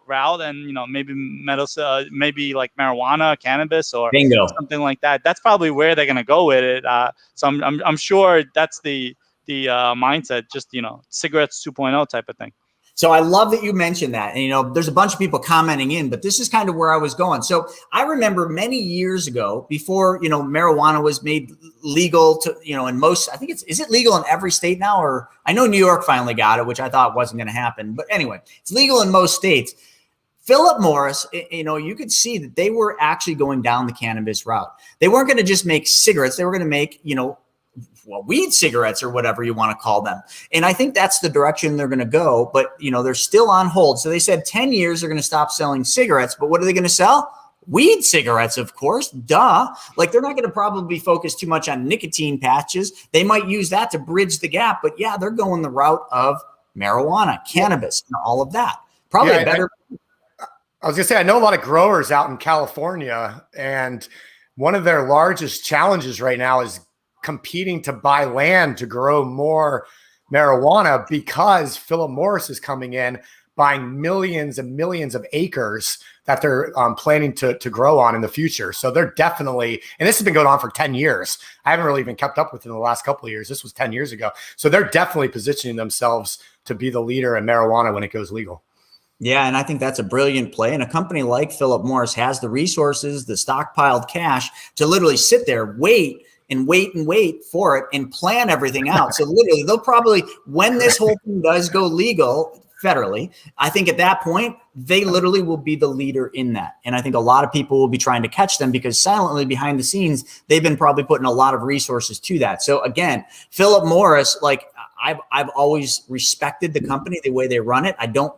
route and, you know, maybe maybe like marijuana, cannabis, or something like that. That's probably where they're going to go with it. So I'm sure that's the mindset, just, you know, cigarettes 2.0 type of thing. So I love that you mentioned that. And, you know, there's a bunch of people commenting in, but this is kind of where I was going. So I remember many years ago, before, you know, marijuana was made legal to, you know, in most, I think is it legal in every state now? Or I know New York finally got it, which I thought wasn't going to happen. But anyway, it's legal in most states. Philip Morris, you know, you could see that they were actually going down the cannabis route. They weren't going to just make cigarettes. They were going to make, you know, weed cigarettes or whatever you want to call them. And I think that's the direction they're going to go. But, you know, they're still on hold. So they said 10 years they're going to stop selling cigarettes. But what are they going to sell? Weed cigarettes, of course. Duh. Like, they're not going to probably focus too much on nicotine patches. They might use that to bridge the gap. But yeah, they're going the route of marijuana, cannabis, and all of that. Probably a better. I was going to say, I know a lot of growers out in California, and one of their largest challenges right now is competing to buy land to grow more marijuana because Philip Morris is coming in. buying millions and millions of acres that they're planning to grow on in the future. So they're definitely, and this has been going on for 10 years. I haven't really even kept up with it in the last couple of years. This was 10 years ago. So they're definitely positioning themselves to be the leader in marijuana when it goes legal. Yeah, and I think that's a brilliant play. And a company like Philip Morris has the resources, the stockpiled cash to literally sit there, wait and wait for it and plan everything out. So literally, they'll probably, when this whole thing does go legal federally, I think at that point, they literally will be the leader in that. And I think a lot of people will be trying to catch them because silently behind the scenes, they've been probably putting a lot of resources to that. So again, Philip Morris, like I've always respected the company, the way they run it. I don't,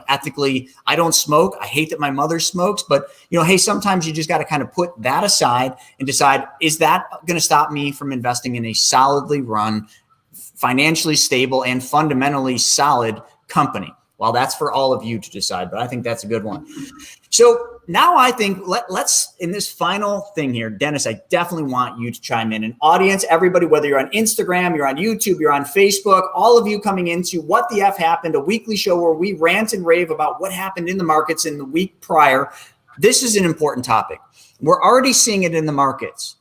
ethically, I don't smoke. I hate that my mother smokes, but hey, sometimes you just got to kind of put that aside and decide, is that going to stop me from investing in a solidly run, financially stable, and fundamentally solid company? Well, that's for all of you to decide, but I think that's a good one. So now I think let's, in this final thing here, Dennis, I definitely want you to chime in. And audience, everybody, whether you're on Instagram, you're on YouTube, you're on Facebook, all of you coming into What the F Happened, a weekly show where we rant and rave about what happened in the markets in the week prior. This is an important topic. We're already seeing it in the markets.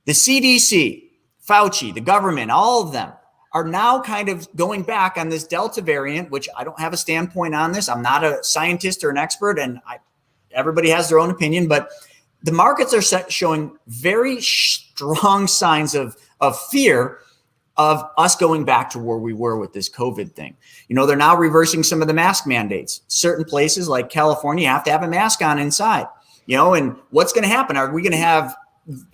The CDC, Fauci, the government, all of them are now kind of going back on this Delta variant, which I don't have a standpoint on this. I'm not a scientist or an expert, and everybody has their own opinion, but the markets are showing very strong signs of fear of us going back to where we were with this COVID thing. They're now reversing some of the mask mandates. Certain places like California, you have to have a mask on inside, and what's going to happen? Are we going to have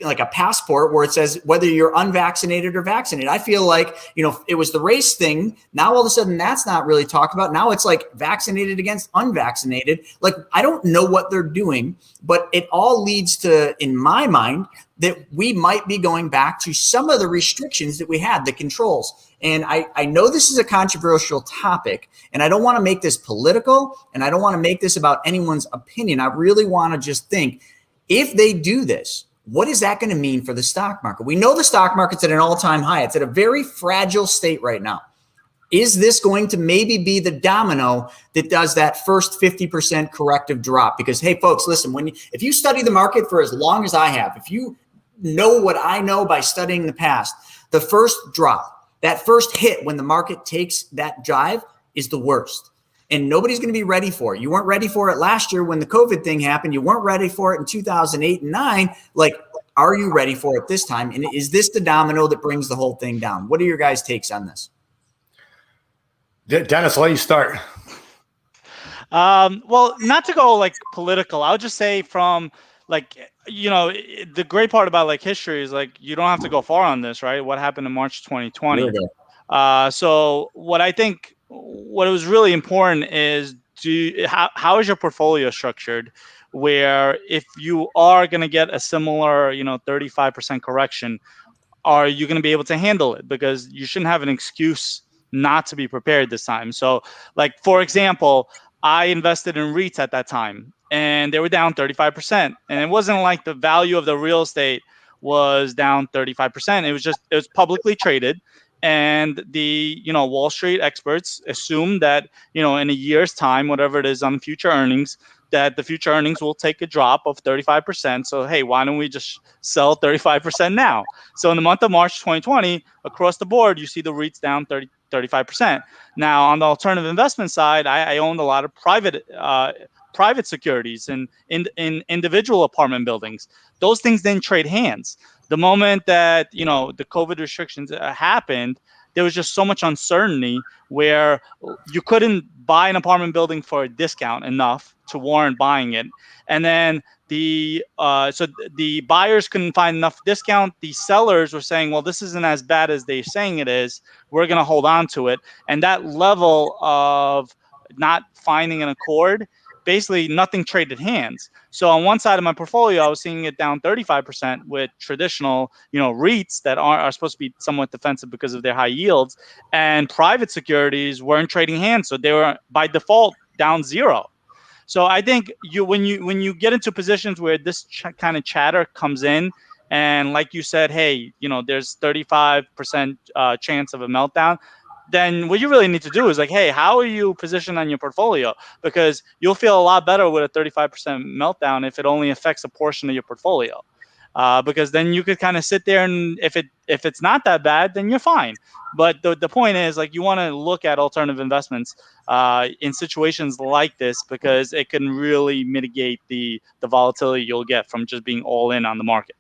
like a passport where it says whether you're unvaccinated or vaccinated? I feel like, it was the race thing. Now, all of a sudden that's not really talked about. Now it's like vaccinated against unvaccinated. Like, I don't know what they're doing, but it all leads to, in my mind, that we might be going back to some of the restrictions that we had, the controls. And I know this is a controversial topic, and I don't want to make this political, and I don't want to make this about anyone's opinion. I really want to just think, if they do this, what is that going to mean for the stock market? We know the stock market's at an all-time high. It's at a very fragile state right now. Is this going to maybe be the domino that does that first 50% corrective drop? Because, hey, folks, listen, if you study the market for as long as I have, if you know what I know by studying the past, the first drop, that first hit when the market takes that dive is the worst. And nobody's going to be ready for it. You weren't ready for it last year when the COVID thing happened. You weren't ready for it in 2008 and 2009. Like, are you ready for it this time? And is this the domino that brings the whole thing down? What are your guys' takes on this? Dennis, I'll let you start. Well, not to go like political, I'll just say from like, the great part about like history is like, you don't have to go far on this, right? What happened in March 2020? So what was really important is how is your portfolio structured, where if you are going to get a similar 35% correction, are you going to be able to handle it? Because you shouldn't have an excuse not to be prepared this time. So like, for example, I invested in REITs at that time and they were down 35%, and it wasn't like the value of the real estate was down 35%. It was publicly traded. And the Wall Street experts assume that in a year's time, whatever it is on future earnings, that the future earnings will take a drop of 35%. So hey, why don't we just sell 35% now? So in the month of March 2020, across the board, you see the REITs down 35%. Now on the alternative investment side, I owned a lot of private securities and in individual apartment buildings. Those things didn't trade hands. The moment that the COVID restrictions happened, there was just so much uncertainty where you couldn't buy an apartment building for a discount enough to warrant buying it, and then so the buyers couldn't find enough discount. The sellers were saying, well, this isn't as bad as they're saying it is. We're going to hold on to it, and that level of not finding an accord, basically nothing traded hands. So on one side of my portfolio, I was seeing it down 35% with traditional, REITs that are supposed to be somewhat defensive because of their high yields, and private securities weren't trading hands. So they were by default down zero. So I think when you get into positions where this kind of chatter comes in, and like you said, hey, there's 35% chance of a meltdown, then what you really need to do is like, hey, how are you positioned on your portfolio? Because you'll feel a lot better with a 35% meltdown if it only affects a portion of your portfolio. Because then you could kind of sit there, and if it's not that bad, then you're fine. But the point is, like, you want to look at alternative investments in situations like this, because it can really mitigate the volatility you'll get from just being all in on the market.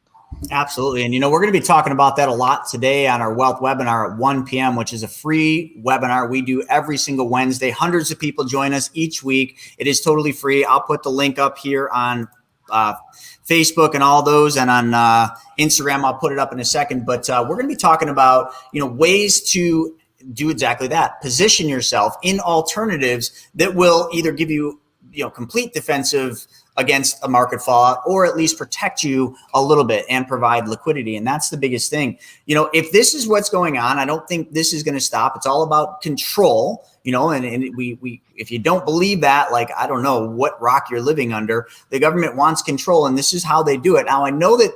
Absolutely. And, we're going to be talking about that a lot today on our wealth webinar at 1 p.m., which is a free webinar we do every single Wednesday. Hundreds of people join us each week. It is totally free. I'll put the link up here on Facebook and all those, and on Instagram. I'll put it up in a second. But we're going to be talking about, ways to do exactly that. Position yourself in alternatives that will either give you, complete defensive against a market fallout, or at least protect you a little bit and provide liquidity. And that's the biggest thing. If this is what's going on, I don't think this is going to stop. It's all about control, and we if you don't believe that, like, I don't know what rock you're living under. The government wants control, and this is how they do it. Now, I know that,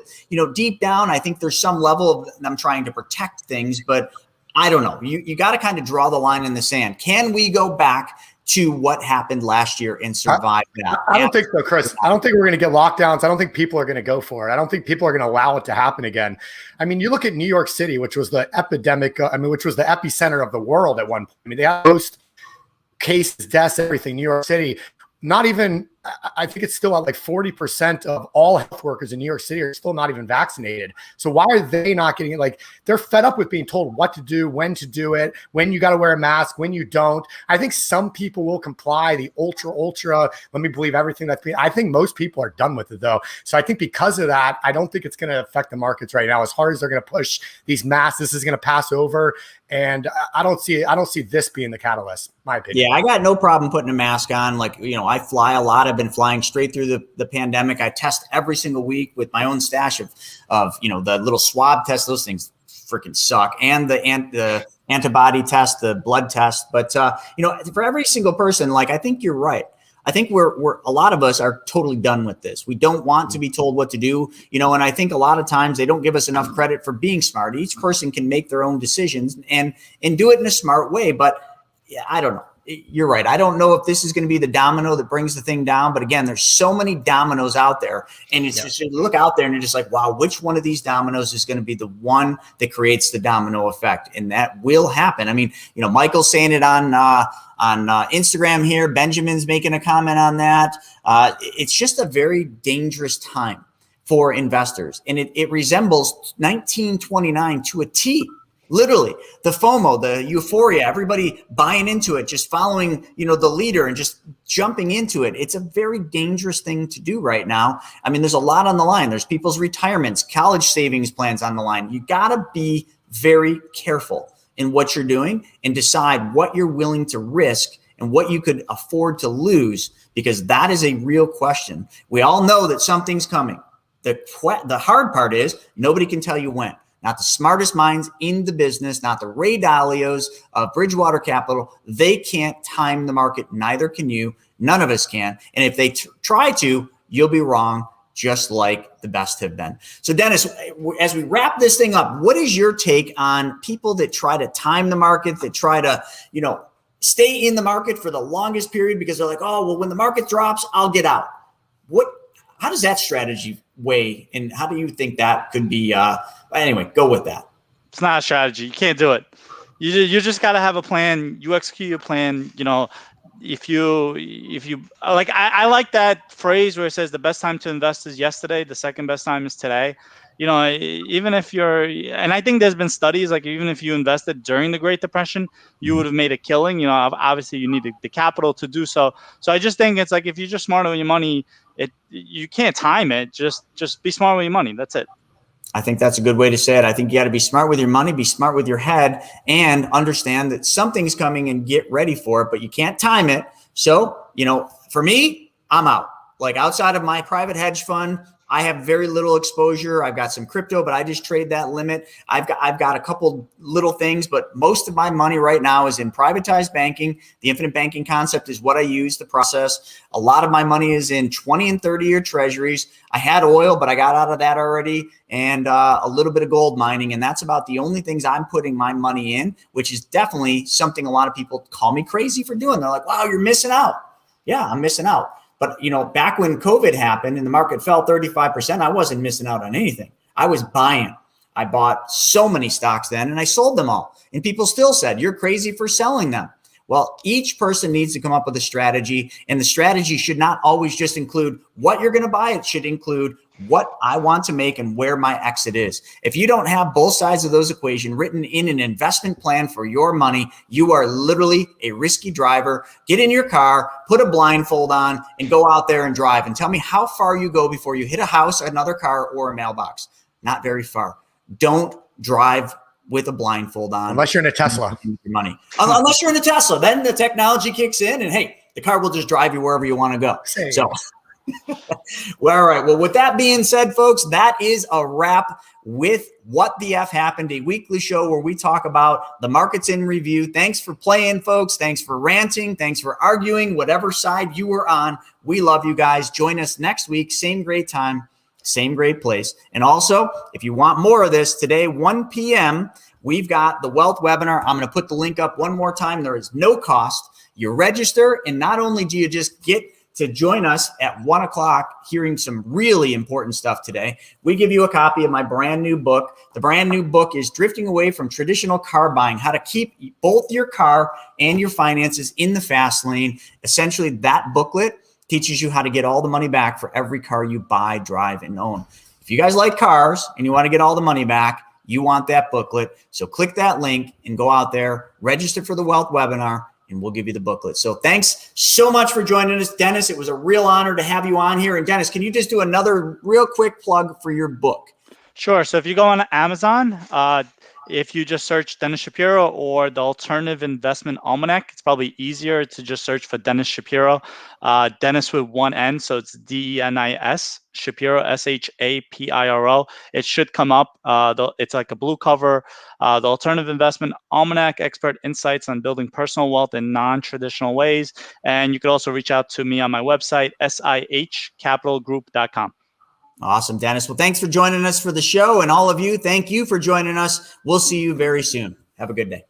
deep down, I think there's some level of them trying to protect things, but I don't know. You got to kind of draw the line in the sand. Can we go back to what happened last year and survive that? I don't think so, Chris. I don't think we're going to get lockdowns. I don't think people are going to go for it. I don't think people are going to allow it to happen again. I mean, you look at New York City, which was the epidemic, which was the epicenter of the world at one point. I mean, they had most cases, deaths, everything. New York City, not even, I think it's still at like 40% of all health workers in New York City are still not even vaccinated. So why are they not getting it? Like, they're fed up with being told what to do, when to do it, when you got to wear a mask, when you don't. I think some people will comply. The ultra, let me believe everything that's being, I think most people are done with it though. So I think because of that, I don't think it's going to affect the markets right now. As hard as they're going to push these masks, this is going to pass over. And I don't see this being the catalyst, my opinion. Yeah, I got no problem putting a mask on. Like, I fly a lot. I've been flying straight through the pandemic. I test every single week with my own stash of the little swab tests. Those things freaking suck. And the antibody test, the blood test. But, for every single person, like, I think you're right. I think we're a lot of us are totally done with this. We don't want to be told what to do, and I think a lot of times they don't give us enough credit for being smart. Each person can make their own decisions and do it in a smart way. But yeah, I don't know. You're right. I don't know if this is going to be the domino that brings the thing down. But again, there's so many dominoes out there, and it's just, you look out there and you're just like, wow, which one of these dominoes is going to be the one that creates the domino effect? And that will happen. I mean, Michael's saying it on Instagram here. Benjamin's making a comment on that. It's just a very dangerous time for investors, and it resembles 1929 to a T. Literally, the FOMO, the euphoria, everybody buying into it, just following, the leader and just jumping into it. It's a very dangerous thing to do right now. I mean, there's a lot on the line. There's people's retirements, college savings plans on the line. You got to be very careful in what you're doing and decide what you're willing to risk and what you could afford to lose, because that is a real question. We all know that something's coming. The hard part is nobody can tell you when. Not the smartest minds in the business, not the Ray Dalios of Bridgewater Capital. They can't time the market. Neither can you. None of us can. And if they try to, you'll be wrong, just like the best have been. So Dennis, as we wrap this thing up, what is your take on people that try to time the market, that try to, stay in the market for the longest period because they're like, oh, well, when the market drops, I'll get out. How does that strategy weigh, and how do you think that could be? Anyway, go with that. It's not a strategy. You can't do it. You just got to have a plan. You execute your plan. If you like, I like that phrase where it says the best time to invest is yesterday. The second best time is today. Even if and I think there's been studies, like, even if you invested during the Great Depression, you would have made a killing. Obviously you need the capital to do so. So I just think it's like, if you're just smart with your money, you can't time it. Just be smart with your money. That's it. I think that's a good way to say it. I think you got to be smart with your money, be smart with your head, and understand that something's coming and get ready for it, but you can't time it. So, for me, I'm out. Like, outside of my private hedge fund, I have very little exposure. I've got some crypto, but I just trade that limit. I've got a couple little things, but most of my money right now is in privatized banking. The infinite banking concept is what I use to process. A lot of my money is in 20 and 30-year treasuries. I had oil, but I got out of that already, and a little bit of gold mining. And that's about the only things I'm putting my money in, which is definitely something a lot of people call me crazy for doing. They're like, wow, you're missing out. Yeah, I'm missing out. But, back when COVID happened and the market fell 35%, I wasn't missing out on anything. I was buying. I bought so many stocks then and I sold them all. And people still said, you're crazy for selling them. Well, each person needs to come up with a strategy, and the strategy should not always just include what you're going to buy. It should include what I want to make and where my exit is. If you don't have both sides of those equation written in an investment plan for your money, you are literally a risky driver. Get in your car, put a blindfold on, and go out there and drive. And tell me how far you go before you hit a house, another car, or a mailbox. Not very far. Don't drive with a blindfold on. Unless you're in a Tesla. Money. Unless you're in a Tesla. Then the technology kicks in and, hey, the car will just drive you wherever you want to go. So, well, all right. Well, with that being said, folks, that is a wrap with What the F Happened, a weekly show where we talk about the markets in review. Thanks for playing, folks. Thanks for ranting. Thanks for arguing. Whatever side you were on, we love you guys. Join us next week. Same great time. Same great place. And also, if you want more of this, today, 1 p.m., we've got the wealth webinar. I'm going to put the link up one more time. There is no cost. You register, and not only do you just get to join us at 1 o'clock hearing some really important stuff today, we give you a copy of my brand new book. The brand new book is Drifting Away from Traditional Car Buying, how to keep both your car and your finances in the fast lane. Essentially, that booklet teaches you how to get all the money back for every car you buy, drive, and own. If you guys like cars and you want to get all the money back, you want that booklet. So click that link and go out there, register for the wealth webinar, and we'll give you the booklet. So thanks so much for joining us, Dennis. It was a real honor to have you on here. And Dennis, can you just do another real quick plug for your book? Sure. So if you go on Amazon, if you just search Dennis Shapiro or the Alternative Investment Almanac, it's probably easier to just search for Dennis Shapiro. Dennis with one N, so it's DENIS, Shapiro, SHAPIRO. It should come up. It's like a blue cover. The Alternative Investment Almanac, expert insights on building personal wealth in non-traditional ways. And you could also reach out to me on my website, sihcapitalgroup.com. Awesome, Dennis. Well, thanks for joining us for the show. And all of you, thank you for joining us. We'll see you very soon. Have a good day.